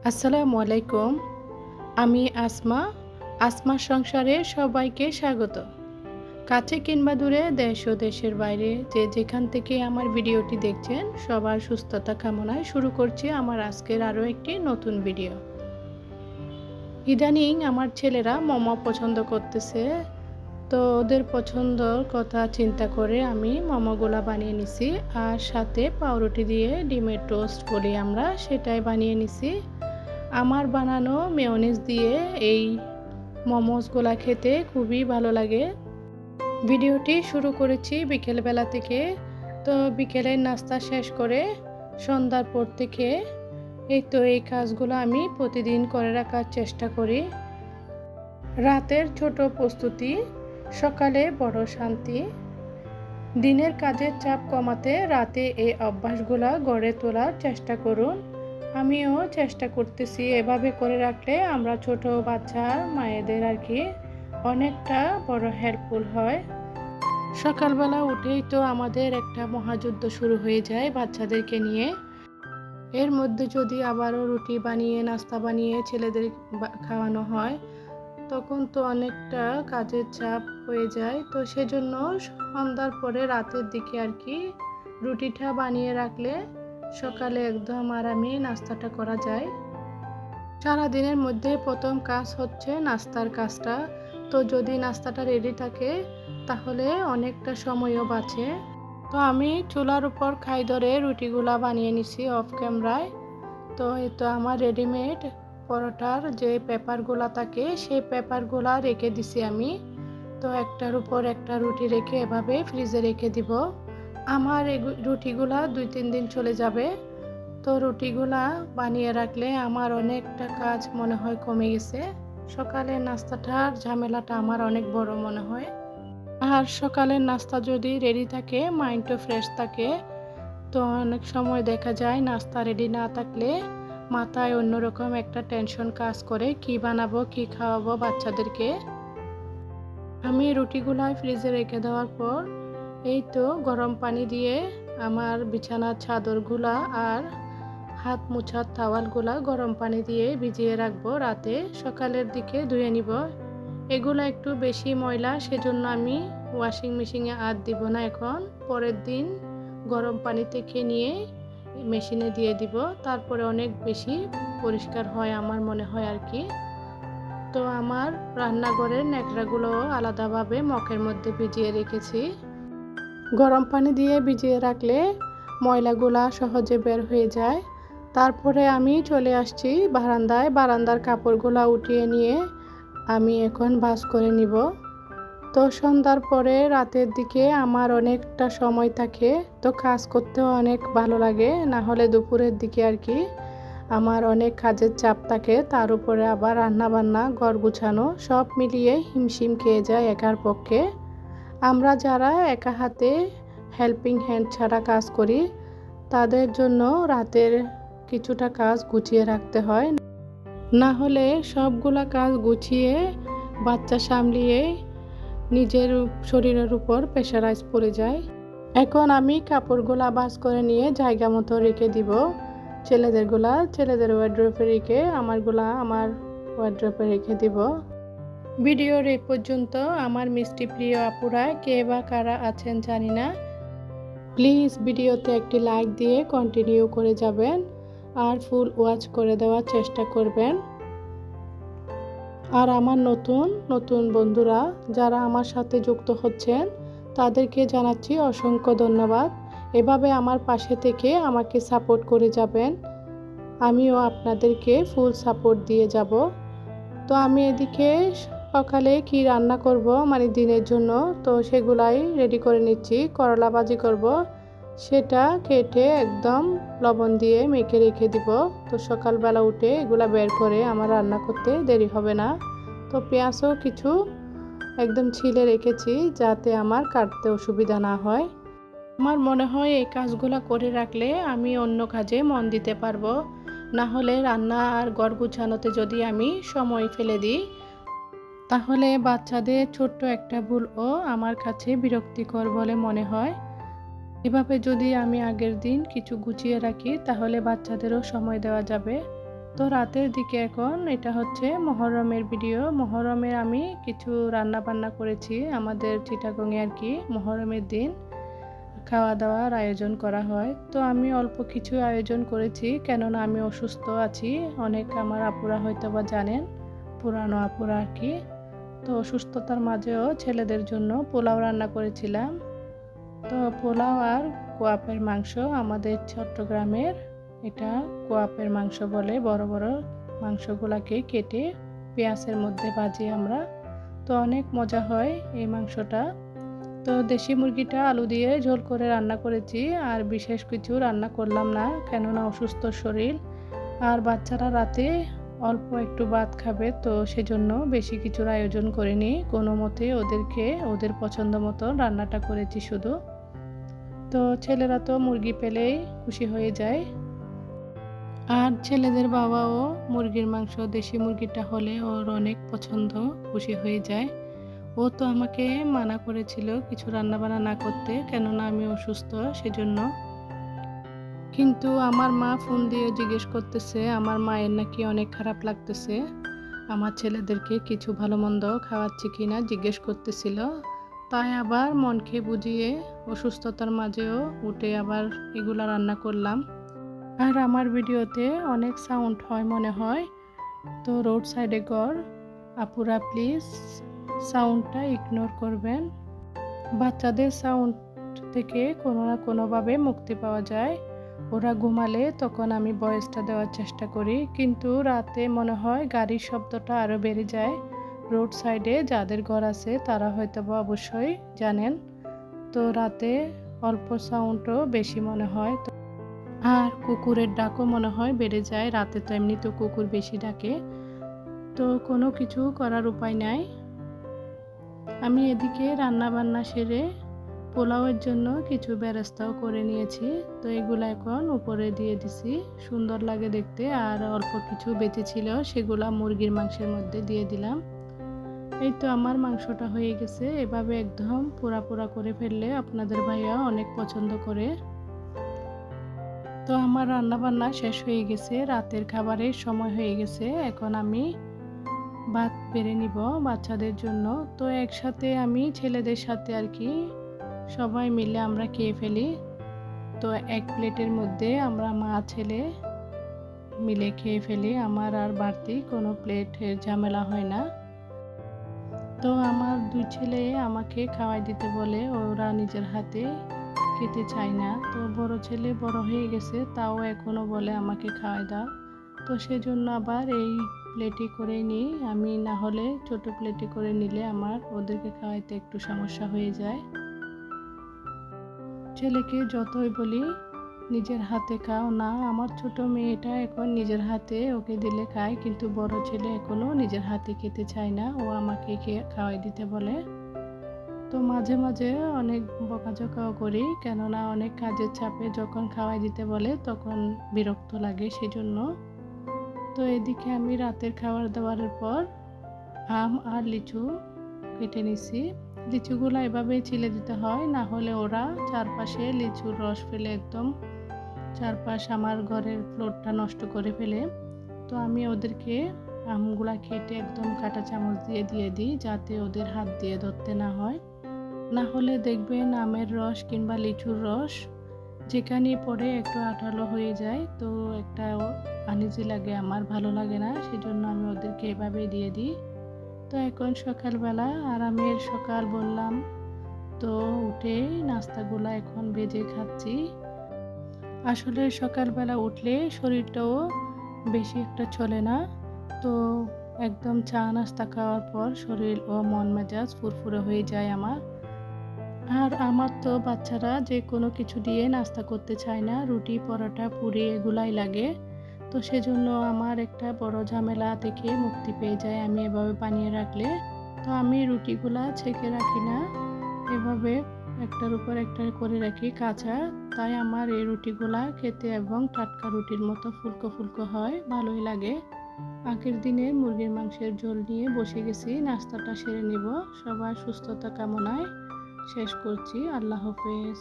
আসসালামু আলাইকুম। আমি আসমার সংসারে সবাইকে স্বাগত। কাছে কিংবা দূরে, দেশ ও দেশের বাইরে যে যেখান থেকে আমার ভিডিওটি দেখছেন, সবার সুস্থতা কামনায় শুরু করছি আমার আজকের আরও একটি নতুন ভিডিও। ইদানিং আমার ছেলেরা মোমো পছন্দ করতেছে, তো ওদের পছন্দর কথা চিন্তা করে আমি মোমোগুলা বানিয়ে নিছি, আর সাথে পাউরুটি দিয়ে ডিমের টোস্ট বলি আমরা, সেটাই বানিয়ে নিছি। আমার বানানো মেয়োনিজ দিয়ে এই মোমোসগুলা খেতে খুবই ভালো লাগে। ভিডিওটি শুরু করেছি বিকেলবেলা থেকে। তো বিকেলের নাস্তা শেষ করে সন্ধ্যার পর থেকে এই কাজগুলো আমি প্রতিদিন করে রাখার চেষ্টা করি। রাতের ছোট প্রস্তুতি, সকালে বড় শান্তি। দিনের কাজের চাপ কমাতে রাতে এই অভ্যাসগুলো গড়ে তোলার চেষ্টা করুন। আমিও চেষ্টা করতেছি, এভাবে করে রাখলে আমরা ছোট বাচ্চার মায়েদের অনেকটা বড় হেল্পফুল হয়। সকালবেলা উঠেই তো আমাদের একটা মহাযুদ্ধ শুরু হয়ে যায় বাচ্চাদেরকে নিয়ে। এর মধ্যে যদি আবারও রুটি বানিয়ে নাস্তা বানিয়ে ছেলেদের খাওয়ানো হয়, তখন তো অনেকটা কাজের চাপ হয়ে যায়। তো সেজন্য সন্ধ্যার পরে রাতের দিকে রুটিটা বানিয়ে রাখলে সকালে একদম আরামে নাস্তাটা করা যায়। সারাদিনের মধ্যে প্রথম কাজ হচ্ছে নাস্তার কাজটা। তো যদি নাস্তাটা রেডি থাকে তাহলে অনেকটা সময়ও বাঁচে। তো আমি চুলার উপর খাই ধরে রুটিগুলা বানিয়ে নিছি অফ ক্যামেরায়। তো এই তো আমার রেডিমেড পরোটার যে পেপারগুলা থাকে সেই পেপারগুলা রেখে দিছি আমি। তো একটার উপর একটা রুটি রেখে এভাবে ফ্রিজে রেখে দিব। আমার রুটিগুলা 2-3 দিন চলে যাবে। তো রুটিগুলা বানিয়ে রাখলে আমার অনেকটা কাজ মনে হয় কমে গেছে। সকালের নাস্তাটার ঝামেলাটা আমার অনেক বড় মনে হয়। আর সকালের নাস্তা যদি রেডি থাকে, মাইন্ডও ফ্রেশ থাকে। তো অনেক সময় দেখা যায় নাস্তা রেডি না থাকলে মাথায় অন্যরকম একটা টেনশন কাজ করে, কি বানাবো, কি খাওয়াবো বাচ্চাদেরকে। আমি রুটিগুলা ফ্রিজে রেখে দেওয়ার পর এই তো গরম পানি দিয়ে আমার বিছানার চাদরগুলা আর হাত মোছার তাওয়ালগুলা গরম পানি দিয়ে ভিজিয়ে রাখবো রাতে। সকালের দিকে ধুয়ে নিব। এগুলো একটু বেশি ময়লা, সেজন্য আমি ওয়াশিং মেশিনে আর দিব না এখন। পরের দিন গরম পানি থেকে নিয়ে মেশিনে দিয়ে দিব, তারপরে অনেক বেশি পরিষ্কার হয় আমার মনে হয় তো আমার রান্নাঘরের ন্যাকড়াগুলো আলাদাভাবে মগের মধ্যে ভিজিয়ে রেখেছি। গরম পানি দিয়ে ভিজিয়ে রাখলে ময়লাগুলা সহজে বের হয়ে যায়। তারপরে আমি চলে আসছি বারান্দায়। বারান্দার কাপড়গুলা উঠিয়ে নিয়ে আমি এখন ভাঁজ করে নিব। তো সন্ধ্যার পরে রাতের দিকে আমার অনেকটা সময় থাকে, তো কাজ করতেও অনেক ভালো লাগে। না হলে দুপুরের দিকে আমার অনেক কাজের চাপ থাকে, তার উপরে আবার রান্না বান্না ঘর গুছানো সব মিলিয়ে হিমশিম খেয়ে যায় একার পক্ষে। আমরা যারা একা হাতে হেল্পিং হ্যান্ড ছাড়া কাজ করি, তাদের জন্য রাতের কিছুটা কাজ গুছিয়ে রাখতে হয়। না হলে সবগুলা কাজ গুছিয়ে বাচ্চা সামলিয়ে নিজের শরীরের উপর প্রেশারাইজ পড়ে যায়। এখন আমি কাপড়গুলা ভাঁজ করে নিয়ে জায়গা মতো রেখে দিব। ছেলেদের ওয়ার্ড্রোবে রেখে আমারগুলা আমার ওয়ার্ড্রোবে রেখে দিব। ভিডিওর এই পর্যন্ত আমার মিষ্টি প্রিয় আপুরা কে বা কারা আছেন জানি না, প্লিজ ভিডিওতে একটি লাইক দিয়ে কন্টিনিউ করে যাবেন আর ফুল ওয়াচ করে দেওয়ার চেষ্টা করবেন। আর আমার নতুন বন্ধুরা যারা আমার সাথে যুক্ত হচ্ছেন তাদেরকে জানাচ্ছি অসংখ্য ধন্যবাদ। এভাবে আমার পাশে থেকে আমাকে সাপোর্ট করে যাবেন, আমিও আপনাদেরকে ফুল সাপোর্ট দিয়ে যাব। তো আমি এদিকে সকালে কি রান্না করব মানে দিনের জন্য, তো সেগুলাই রেডি করে নিচ্ছি। করলা ভাজি করব, সেটা কেটে একদম লবণ দিয়ে মেখে রেখে দিব। তো সকালবেলা উঠে এগুলা বের করে আমার রান্না করতে দেরি হবে না। তো পেঁয়াজও কিছু একদম ছিলে রেখেছি যাতে আমার কাটতে অসুবিধা না হয়। আমার মনে হয় এই কাজগুলো করে রাখলে আমি অন্য কাজে মন দিতে পারবো। না হলে রান্না আর ঘর গুছানোতে যদি আমি সময় ফেলে দিই, তাহলে বাচ্চাদের ছোট্ট একটা ভুলও আমার কাছে বিরক্তিকর বলে মনে হয়। এভাবে যদি আমি আগের দিন কিছু গুছিয়ে রাখি তাহলে বাচ্চাদেরও সময় দেওয়া যাবে। তো রাতের দিকে এখন এটা হচ্ছে মহরমের ভিডিও। মহরমের আমি কিছু রান্না বান্না করেছি আমাদের চিটাগংয়ে আর কি। মহরমের দিন খাওয়া দাওয়ার আয়োজন করা হয়, তো আমি অল্প কিছু আয়োজন করেছি কেননা আমি অসুস্থ আছি। অনেক আমার আপুরা হয়তো বা জানেন, পুরানো আপুরা আর কি। তো অসুস্থতার মাঝেও ছেলেদের জন্য পোলাও রান্না করেছিলাম। তো পোলাও আর কোয়াপের মাংস, আমাদের চট্টগ্রামের এটা কোয়াপের মাংস বলে। বড় বড় মাংসগুলাকে কেটে পেঁয়াজের মধ্যে ভাজি আমরা। তো অনেক মজা হয় এই মাংসটা। তো দেশি মুরগিটা আলু দিয়ে ঝোল করে রান্না করেছি, আর বিশেষ কিছু রান্না করলাম না কেননা অসুস্থ শরীর, আর বাচ্চারা রাতে অল্প একটু ভাত খাবে, তো সেজন্য বেশি কিছুর আয়োজন করিনি। কোনো মতে ওদেরকে ওদের পছন্দ মতো রান্নাটা করেছি শুধু। তো ছেলেরা তো মুরগি পেলেই খুশি হয়ে যায়, আর ছেলেদের বাবাও মুরগির মাংস দেশি মুরগিটা হলে ওর অনেক পছন্দ, খুশি হয়ে যায়। ও তো আমাকে মানা করেছিল কিছু রান্নাবান্না না করতে কেননা আমি অসুস্থ সেজন্য। কিন্তু আমার মা ফোন দিয়ে জিজ্ঞেস করতেছে আমার মায়ের নাকি অনেক খারাপ লাগতেছে, আমার ছেলেদেরকে কিছু ভালো মন্দ খাওয়াচ্ছি কিনা জিজ্ঞেস করতেছিল। তাই আবার মনকে বুঝিয়ে অসুস্থতার মাঝেও উঠে আবার এগুলা রান্না করলাম। আর আমার ভিডিওতে অনেক সাউন্ড হয় মনে হয়, তো রোড সাইডে ঘর, আপুরা প্লিজ সাউন্ডটা ইগনোর করবেন। বাচ্চাদের সাউন্ড থেকে কোনো না কোনোভাবে মুক্তি পাওয়া যায়। ওরা ঘুমালে তখন আমি ভয়েসটা দেওয়ার চেষ্টা করি, কিন্তু রাতে মনে হয় গাড়ির শব্দটা আরও বেড়ে যায়। রোড সাইডে যাদের ঘর আছে তারা হয়তো বা অবশ্যই জানেন। তো রাতে অল্প সাউন্ডও বেশি মনে হয়। আর কুকুরের ডাকও মনে হয় বেড়ে যায় রাতে, তো এমনি তো কুকুর বেশি ডাকে। তো কোনো কিছু করার উপায় নাই। আমি এদিকে রান্না বান্না সেরে পোলাওয়ের জন্য কিছু বেরেস্তাও করে নিয়েছি। তো এগুলো এখন উপরে দিয়ে দিছি, সুন্দর লাগে দেখতে। আর অল্প কিছু বেঁচে ছিল সেগুলা মুরগির মাংসের মধ্যে দিয়ে দিলাম। এই তো আমার মাংসটা হয়ে গেছে। এভাবে একদম পোড়া পোড়া করে ফেললে আপনাদের ভাইয়া অনেক পছন্দ করে। তো আমার রান্না বান্না শেষ হয়ে গেছে, রাতের খাবারের সময় হয়ে গেছে। এখন আমি ভাত বেড়ে নিব বাচ্চাদের জন্য। তো একসাথে আমি ছেলেদের সাথে আর কি সবাই মিলে আমরা খেয়ে ফেলি। তো এক প্লেটের মধ্যে আমরা মা ছেলে মিলে খেয়ে ফেলি, আমার আর বাড়তি কোনো প্লেটের ঝামেলা হয় না। তো আমার দুই ছেলে আমাকে খাওয়াই দিতে বলে, ওরা নিজের হাতে খেতে চায় না। তো বড় ছেলে বড় হয়ে গেছে, তাও এখনও বলে আমাকে খাওয়াই দাও। তো সেজন্য আবার এই প্লেটে করে নিই আমি, না হলে ছোট প্লেটে করে নিলে আমার ওদেরকে খাওয়াইতে একটু সমস্যা হয়ে যায়। ছেলেকে যতই বলি নিজের হাতে খাও না, আমার ছোট মেয়েটা এখন নিজের হাতে ওকে দিলে খায়, কিন্তু বড় ছেলে এখনও নিজের হাতে খেতে চায় না, ও আমাকে খাওয়াই দিতে বলে। তো মাঝে মাঝে অনেক বকাঝকাও করি কেননা অনেক কাজের চাপে যখন খাওয়াই দিতে বলে তখন বিরক্ত লাগে সেজন্য। তো এদিকে আমি রাতের খাবার দাবারের পর আম আর লিচু কেটে নিছি। লিচুগুলো এভাবেই ছিলে দিতে হয়, না হলে ওরা চারপাশে লিচুর রস ফেলে একদম চারপাশ আমার ঘরের ফ্লোরটা নষ্ট করে ফেলে। তো আমি ওদেরকে আমগুলা কেটে একদম কাঁটা চামচ দিয়ে দিয়ে দিই যাতে ওদের হাত দিয়ে ধরতে না হয়। না হলে দেখবেন আমের রস কিংবা লিচুর রস যেখানে পড়ে একটু আঠালো হয়ে যায়, তো একটা আনইজি লাগে, আমার ভালো লাগে না, সেজন্য আমি ওদেরকে এভাবেই দিয়ে দিই। তো এখন সকালবেলা আরামের সকাল বললাম, তো উঠে নাস্তাগুলো এখন ভেজে খাচ্ছি। আসলে সকালবেলা উঠলে শরীরটাও বেশি একটা চলে না, তো একদম চা নাস্তা খাওয়ার পর শরীর ও মন মেজাজ ফুরফুরে হয়ে যায় আমার। আর আমার তো বাচ্চারা যে কোনো কিছু দিয়ে নাস্তা করতে চায় না, রুটি পরোটা পুরি এগুলাই লাগে। তো সেজন্য আমার একটা বড় ঝামেলা থেকে মুক্তি পেয়ে যায় আমি এভাবে বানিয়ে রাখলে। তো আমি রুটিগুলা ছেঁকে রাখি না, এভাবে একটার উপর একটা করে রাখি কাঁচা। তাই আমার এই রুটিগুলা খেতে এবং টাটকা রুটির মতো ফুলকো ফুলকো হয়, ভালোই লাগে। আগের দিনে মুরগির মাংসের ঝোল নিয়ে বসে গেছি, নাস্তাটা সেরে নিব। সবার সুস্থতা কামনায় শেষ করছি। আল্লাহ হাফেজ।